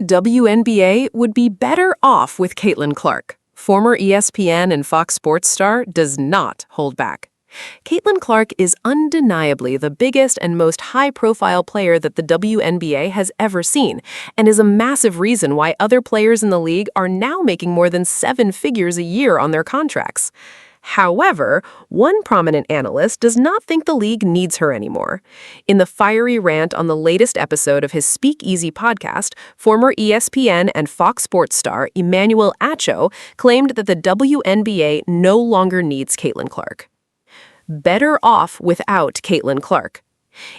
WNBA would be better off with Caitlin Clark. Former ESPN and Fox Sports star does not hold back. Caitlin Clark is undeniably the biggest and most high-profile player that the WNBA has ever seen, and is a massive reason why other players in the league are now making more than 7 figures a year on their contracts. However, one prominent analyst does not think the league needs her anymore. In the fiery rant on the latest episode of his Speakeasy podcast, former ESPN and Fox Sports star Emmanuel Acho claimed that the WNBA no longer needs Caitlin Clark. Better off without Caitlin Clark.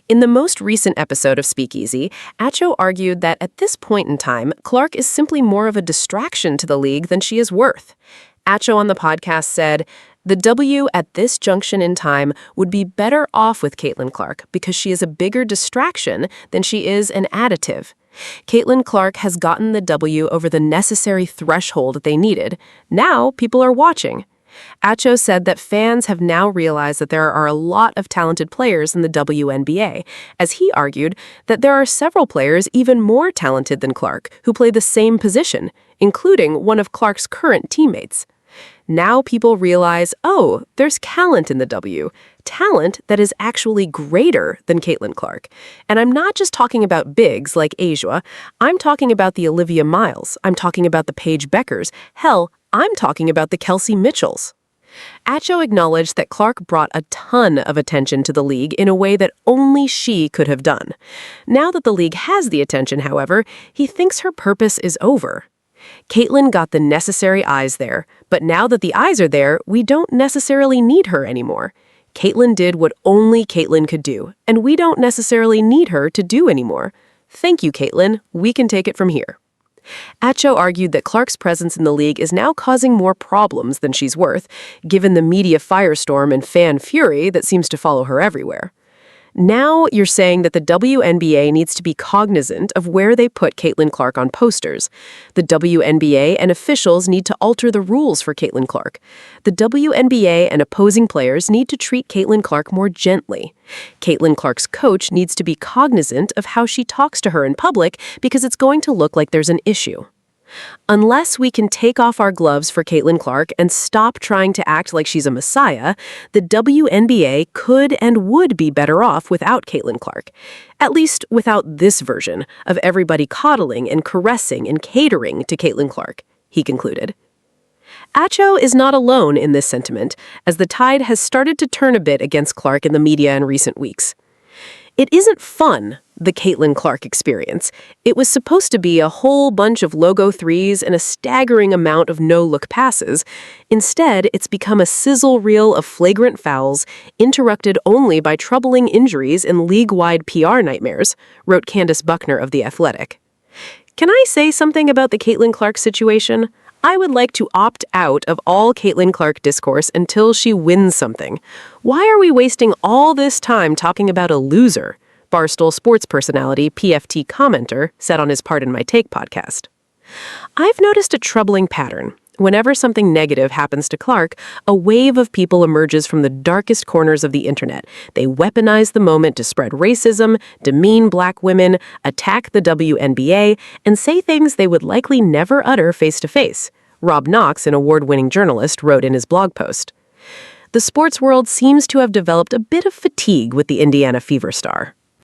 In the most recent episode of Speakeasy, Acho argued that at this point in time, Clark is simply more of a distraction to the league than she is worth. Acho on the podcast said, "The W at this junction in time would be better off with Caitlin Clark because she is a bigger distraction than she is an additive. Caitlin Clark has gotten the W over the necessary threshold they needed. Now people are watching." Acho said that fans have now realized that there are a lot of talented players in the WNBA, as he argued that there are several players even more talented than Clark who play the same position, including one of Clark's current teammates. Now people realize, oh, there's talent in the W, talent that is actually greater than Caitlin Clark. And I'm not just talking about bigs like Asia, I'm talking about the Olivia Miles, I'm talking about the Paige Beckers, hell, I'm talking about the Kelsey Mitchells. Acho acknowledged that Clark brought a ton of attention to the league in a way that only she could have done. Now that the league has the attention, however, he thinks her purpose is over. Caitlin got the necessary eyes there, but now that the eyes are there, we don't necessarily need her anymore. Caitlin did what only Caitlin could do, and we don't necessarily need her to do anymore. Thank you, Caitlin. We can take it from here. Acho argued that Clark's presence in the league is now causing more problems than she's worth, given the media firestorm and fan fury that seems to follow her everywhere. Now you're saying that the WNBA needs to be cognizant of where they put Caitlin Clark on posters. The WNBA and officials need to alter the rules for Caitlin Clark. The WNBA and opposing players need to treat Caitlin Clark more gently. Caitlin Clark's coach needs to be cognizant of how she talks to her in public because it's going to look like there's an issue. Unless we can take off our gloves for Caitlin Clark and stop trying to act like she's a messiah, the WNBA could and would be better off without Caitlin Clark. At least without this version of everybody coddling and caressing and catering to Caitlin Clark, he concluded. Acho is not alone in this sentiment, as the tide has started to turn a bit against Clark in the media in recent weeks. It isn't fun, the Caitlin Clark experience. It was supposed to be a whole bunch of logo threes and a staggering amount of no-look passes. Instead, it's become a sizzle reel of flagrant fouls, interrupted only by troubling injuries and league-wide PR nightmares, wrote Candace Buckner of The Athletic. Can I say something about the Caitlin Clark situation? I would like to opt out of all Caitlin Clark discourse until she wins something. Why are we wasting all this time talking about a loser? Barstool sports personality PFT commenter said on his Pardon My Take podcast. I've noticed a troubling pattern. Whenever something negative happens to Clark, a wave of people emerges from the darkest corners of the internet. They weaponize the moment to spread racism, demean black women, attack the WNBA, and say things they would likely never utter face-to-face. Rob Knox, an award-winning journalist, wrote in his blog post. The sports world seems to have developed a bit of fatigue with the Indiana Fever star.